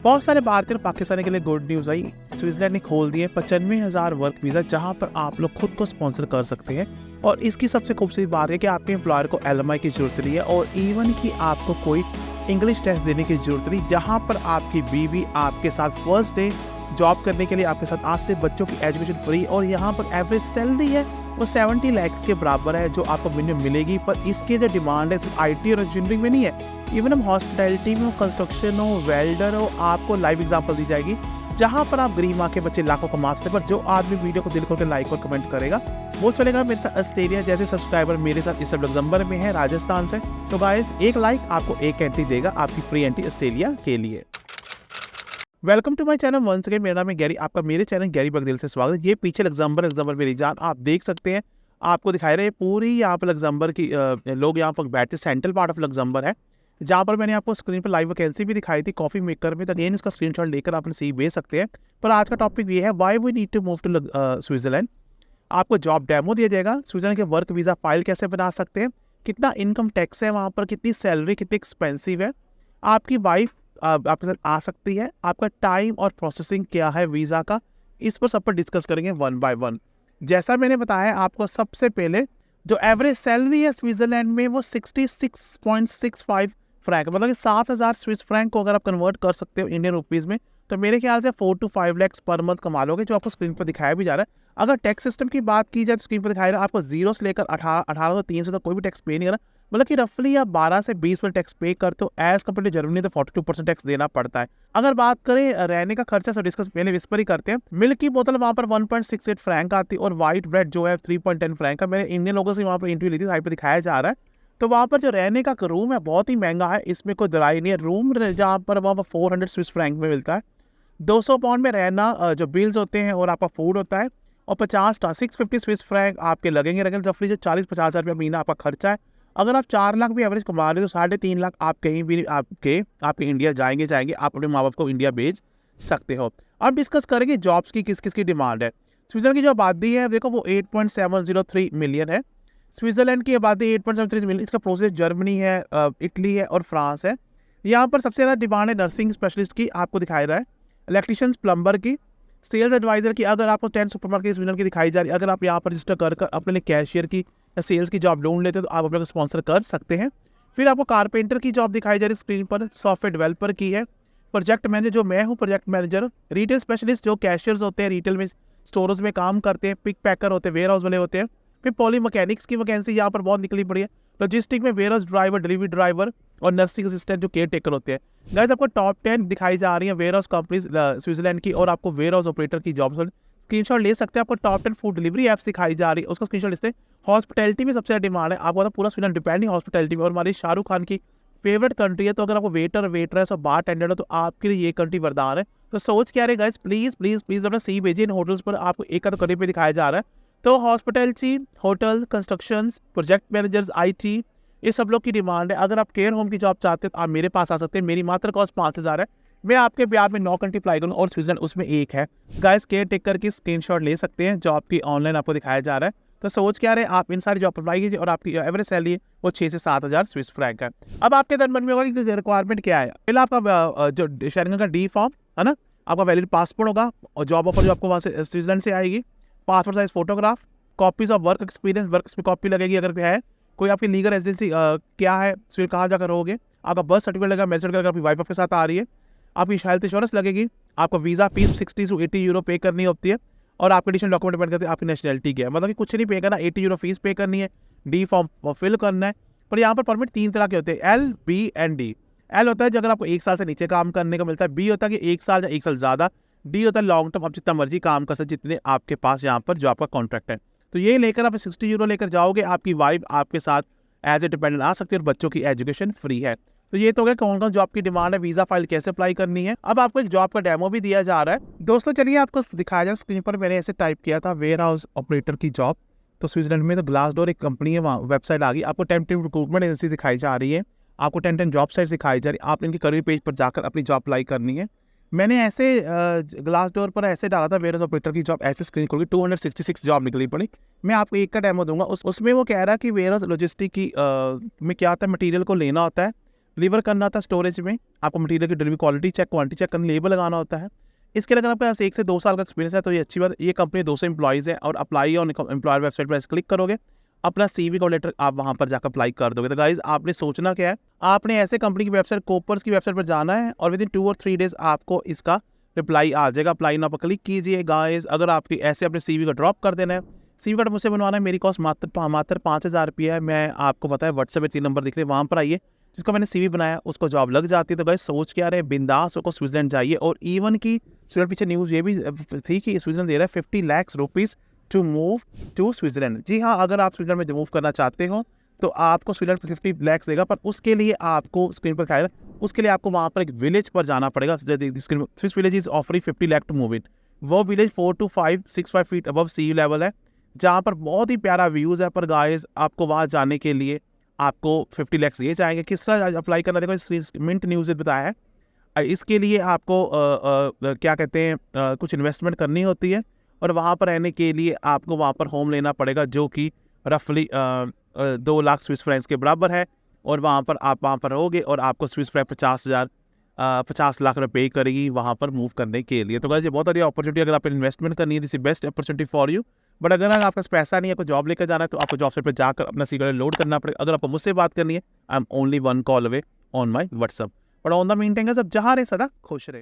बहुत सारे भारतीय और पाकिस्तानी के लिए गुड न्यूज़ आई। स्विट्जरलैंड ने खोल दिए 95,000 वर्क वीज़ा जहां पर आप लोग खुद को स्पॉन्सर कर सकते हैं। और इसकी सबसे खूबसूरत बात है कि आपके एम्प्लॉयर को एलएमआई की जरूरत नहीं है और इवन कि आपको कोई इंग्लिश टेस्ट देने की जरूरत नहीं। जहां पर आपकी बीवी आपके साथ फर्स्ट डे जॉब करने के लिए आपके साथ आते, बच्चों की एजुकेशन फ्री और यहाँ पर एवरेज सैलरी है वो 70 लाख के बराबर है जो आपको मिनिमम मिलेगी। पर इसकी जो डिमांड है सिर्फ आईटी और इंजीनियरिंग में नहीं है, इवन हम हॉस्पिटैलिटी में हो, कंस्ट्रक्शन हो, वेल्डर हो, आपको लाइव एग्जांपल दी जाएगी जहां पर आप गरीब माँ के बच्चे लाखों कमा सकते हैं। पर जो आदमी वीडियो को दिल खोल के लाइक और कमेंट करेगा वो चलेगा मेरे साथ ऑस्ट्रेलिया जैसे सब्सक्राइबर मेरे साथ इस लग्जमबर्ग में है, राजस्थान से। तो गाइस एक लाइक आपको एक एंट्री देगा आपकी फ्री एंट्री ऑस्ट्रेलिया के लिए। Welcome to my channel once again. मेरा नाम है गैरी, आपका मेरे चैनल गैरी बगदिल से स्वागत है। ये पीछे लग्जमबर्ग मेरी जान आप देख सकते हैं, आपको दिखाई रहे पूरी यहाँ पर लग्जमबर्ग की लोग यहाँ पर बैठे, सेंट्रल पार्ट ऑफ लग्जमबर्ग है जहाँ पर मैंने आपको स्क्रीन पर लाइव वैकेंसी भी दिखाई थी कॉफी मेकर में। तो अगेन इसका स्क्रीनशॉट लेकर आप सी भेज सकते हैं। पर आज का टॉपिक ये है why we need to move to Switzerland. आपको जॉब डेमो दिया जाएगा, स्विट्जरलैंड के वर्क वीज़ा फाइल कैसे बना सकते हैं, कितना इनकम टैक्स है वहाँ पर, कितनी सैलरी कितनी एक्सपेंसिव है, आपकी वाइफ आपके साथ आ सकती है, आपका टाइम और प्रोसेसिंग क्या है वीज़ा का, इस पर सब पर डिस्कस करेंगे वन बाय वन। जैसा मैंने बताया आपको, सबसे पहले जो एवरेज सैलरी है स्विट्जरलैंड में वो 66.65 फ्रैंक, मतलब कि 7,000 स्विस फ्रैंक को अगर आप कन्वर्ट कर सकते हो इंडियन रुपीज़ में तो मेरे ख्याल से 4 to 5 लाख पर मंथ कमा लोगे, जो आपको स्क्रीन पर दिखाया भी जा रहा है। अगर टैक्स सिस्टम की बात की जाए तो स्क्रीन पर दिखाया रहा है आपको 0 से लेकर 18 से 300 तक कोई भी टैक्स पे नहीं करना, मतलब कि रफली आप 12 से 20% टैक्स पे करते हो। एज कम्पेयर टू जर्मनी तो 42% टैक्स देना पड़ता है। अगर बात करें रहने का खर्चा, सब डिस्कस पहले इस पर ही करते हैं। मिल्क की बोतल वहाँ पर 1.68 फ्रैंक आती है और व्हाइट ब्रेड जो है 3.10 फ्रैंक का। मैंने इंडियन लोगों से वहाँ पर इंटरव्यू ली थी, साइड पर दिखाया जा रहा है। तो वहाँ पर जो रहने का रूम है बहुत ही महंगा है, इसमें कोई दराई नहीं है। रूम जहाँ पर वहाँ पर 400 स्विस फ्रैंक में मिलता है, 200 पाउंड में रहना जो बिल्स होते हैं और आपका फूड होता है, और 650 स्विस फ्रैंक आपके लगेंगे। रफली जो 40-50 हज़ार रुपया महीना आपका खर्चा है। अगर आप 4 लाख भी एवरेज कमा रहे हो तो 3.5 लाख आप कहीं भी आपके इंडिया जाएंगे आप अपने माँ बाप को इंडिया भेज सकते हो। अब डिस्कस करेंगे जॉब्स की किस किस की डिमांड है। स्विट्जरलैंड की जो आबादी है देखो वो 8.703 मिलियन है। स्विट्जरलैंड की आबादी 8.73 मिलियन। इसका प्रोसेस जर्मनी है, इटली है और फ्रांस है। यहाँ पर सबसे ज़्यादा डिमांड है नर्सिंग स्पेशलिस्ट की, आपको दिखाई रहा है, इलेक्ट्रिशियंस, प्लम्बर की, सेल्स एडवाइजर की। अगर आपको 10 सुपरमार्केट स्विट्जरलैंड की दिखाई जा रही है, अगर आप यहाँ पर रजिस्टर कर अपने लिए कैशियर की या सेल्स की जॉब ढूंढ लेते हैं तो आप अपने को स्पॉन्सर कर सकते हैं। फिर आपको कारपेंटर की जॉब दिखाई जा रही है स्क्रीन पर, सॉफ्टवेयर डेवलपर की है, प्रोजेक्ट मैनेजर जो मैं हूँ प्रोजेक्ट मैनेजर, रिटेल स्पेशलिस्ट जो कैशियर्स होते हैं रिटेल में स्टोर्स में काम करते हैं, पिक पैकर होते हैं, वेयर हाउस वाले होते हैं। फिर पॉली मैकेनिक्स की वैकेंसी यहाँ पर बहुत निकली पड़ी है, लॉजिस्टिक में warehouse driver, delivery driver और नर्सिंग असिस्टेंट जो केयर टेकर होते हैं। गाइस आपको टॉप 10 दिखाई जा रही है वेयर हाउस कंपनीज स्विट्जरलैंड की, और आपको वेयर हाउस ऑपरेटर की जॉब स्क्रीनशॉट ले सकते हैं। आपको टॉप 10 फूड डिलीवरी ऐप्स दिखाई जा रही है, उसका स्क्रीनशॉट लेते हैं। हॉस्पिटैलिटी में सबसे ज़्यादा डिमांड है, आपको तो पूरा स्विट्जरलैंड डिपेंड है हॉस्पिटैलिटी में, और हमारी शाहरुख खान की फेवरेट कंट्री है। तो अगर आपको वेटर, वेटरेस और बार टेंडर हो तो आपके लिए ये कंट्री वरदान है। तो सोच क्या रहे गाइस, प्लीज़ प्लीज़ प्लीज़ अपना सी भेजिए। इन होटल्स पर आपको एक आध कंट्री पे दिखाया जा रहा है। तो hospitality, hotel, constructions, project managers, IT, ये सब लोग की डिमांड है। अगर आप केयर होम की जॉब चाहते हैं तो आप मेरे पास आ सकते हैं। मेरी मात्र कॉस्ट 5,000 है। मैं आपके बिहार में 9 कंट्री अप्लाई करूँ और स्विट्जरलैंड उसमें एक है। गाइस केयर टेकर की स्क्रीनशॉट ले सकते हैं, जॉब की ऑनलाइन आपको दिखाया जा रहा है। तो सोच क्या रहे, आप इन सारी जॉब अप्लाई कीजिए और आपकी एवरेज सैलरी वो 6 से 7,000 स्विस फ्रैंक है। अब आपके मन में होगा कि रिक्वायरमेंट क्या है। पहले आपका जो शेयरिंग का डी फॉर्म है ना, आपका वैलिड पासपोर्ट होगा और जॉब ऑफर जो आपको वहाँ से स्विट्जरलैंड से आएगी, passport size photograph, copies of work experience, work में कॉपी लगेगी अगर है, कोई आपकी लीगल रेजिडेंसी क्या है, फिर कहाँ जाकर रहोगे, आपका बर्थ सर्टिफिकेट लगेगा, मैरिज सर्टिफिकेट आपकी वाइफ के साथ आ रही है, आपकी हेल्थ इंश्योरेंस लगेगी, आपको वीज़ा फीस 60 से 80 यूरो पे करनी होती है, और आपके एडिशनल डॉक्यूमेंट डिपेंड करते हैं आपकी नेशनलिटी क्या है, मतलब कि कुछ नहीं पे करना, 80 यूरो फीस पे करनी है, डी फॉर्म फिल करना है। पर यहाँ पर परमिट 3 तरह के होते हैं, L, B and D. L होता है जो अगर आपको 1 साल से नीचे काम करने का मिलता है, बी होता है कि 1 साल या 1 साल ज़्यादा, डी होता है लॉन्ग टर्म, आप जितना मर्जी काम कर सकते जितने आपके पास यहाँ पर जो आपका कॉन्ट्रैक्ट है। तो ये लेकर आप 60 यूरो लेकर जाओगे, आपकी वाइफ आपके साथ एज ए डिपेंडेंट आ सकती है और बच्चों की एजुकेशन फ्री है। तो ये तो क्या कौन कौन जॉब की डिमांड है, वीज़ा फाइल कैसे अप्लाई करनी है। अब आपको एक जॉब का डेमो भी दिया जा रहा है। दोस्तों चलिए आपको दिखाया जाए स्क्रीन पर, मैंने ऐसे टाइप किया था वेयर हाउस ऑपरेटर की जॉब। तो स्विट्जरलैंड में तो ग्लासडोर एक कंपनी है, वहाँ वेबसाइट आ गई, आपको टेम्परेरी रिक्रूटमेंट एजेंसी दिखाई जा रही है, आपको 10 जॉब साइट दिखाई जा रही है। आप इनके करियर पेज पर जाकर अपनी जॉब अप्लाई करनी है। मैंने ऐसे ग्लासडोर पर ऐसे डाला था वेयर हाउस ऑपरेटर की जॉब, ऐसे स्क्रीन खोल के 266 जॉब निकली पड़ी। मैं आपको एक का डेमो दूंगा। उसमें वो कह रहा है कि वेयर हाउस लॉजिस्टिक की में क्या होता है, मटेरियल को लेना होता है, डिलीवर करना था स्टोरेज में, आपको मटेरियल की delivery quality check, quantity check करना, लेबल लगाना होता है। इसके लिए अगर आपके पास 1 से 2 साल का एक्सपीरियंस है तो ये अच्छी बात है। ये कंपनी 200 एम्प्लॉइज़ है और अप्लाई ऑन एम्प्लॉयर वेबसाइट पर ऐसे क्लिक करोगे, अपना सीवी का लेटर आप वहाँ पर जाकर अप्लाई कर दोगे। तो गाइज़ आपने सोचना क्या है, आपने ऐसे कंपनी की वेबसाइट कोपर्स की वेबसाइट पर जाना है और विदिन 2 और 3 डेज़ आपको इसका रिप्लाई आ जाएगा। अप्लाई नाउ पर क्लिक कीजिए गाइज़। अगर आपकी ऐसे अपने सीवी को ड्रॉप कर देना है, सीवी कार्ड मुझसे बनवाना है, मेरी कॉस्ट मात्र 5,000 रुपये है। मैं आपको पता है व्हाट्सएप पे 3 नंबर दिख रहे हैं, वहाँ पर आइए। जिसको मैंने सीवी बनाया उसको जॉब लग जाती है। तो गाइस सोच क्या रहे, बिंदास होकर स्विट्जरलैंड जाइए। और इवन की स्विट्जरलैंड पीछे न्यूज़ ये भी थी कि स्विट्जरलैंड दे रहा है 50 lakh rupees to move to Switzerland. जी हाँ, अगर आप स्विट्जरलैंड में मूव करना चाहते हो तो आपको स्विट्जरलैंड 50 लाख देगा, पर उसके लिए आपको स्क्रीन पर दिखाएगा, उसके लिए आपको वहाँ पर एक विलेज पर जाना पड़ेगा। Swiss village is offering 50 lakh to move in. वो village 4 to 5 feet above sea level है, जहाँ पर बहुत ही प्यारा व्यूज़ है। पर गाइस आपको वहाँ जाने के लिए आपको 50 लाख ये चाहेंगे। किस तरह अप्लाई करना, देखो मिंट न्यूज़ बताया है। इसके लिए आपको क्या कहते हैं, कुछ इन्वेस्टमेंट करनी होती है और वहाँ पर रहने के लिए आपको वहाँ पर होम लेना पड़ेगा, जो कि रफली 2 लाख स्विस फ्रैंक्स के बराबर है। और वहाँ पर आप वहाँ पर रहोगे और आपको स्विस फ्रैंक 50 लाख रुपये पे करेगी वहाँ पर मूव करने के लिए। तो गाइस ये बहुत बढ़िया अपॉर्चुनिटी, अगर आप इन्वेस्टमेंट करनी है, this is best opportunity for you. But अगर आपके पास पैसा नहीं है, कोई जॉब लेकर जाना है, तो आपको जॉब साइट पर जाकर अपना सीवी लोड करना पड़ेगा। अगर आपको मुझसे बात करनी है, I am only 1 call away on my WhatsApp. But on the mean time, सब जहाँ रहे सदा खुश रहे।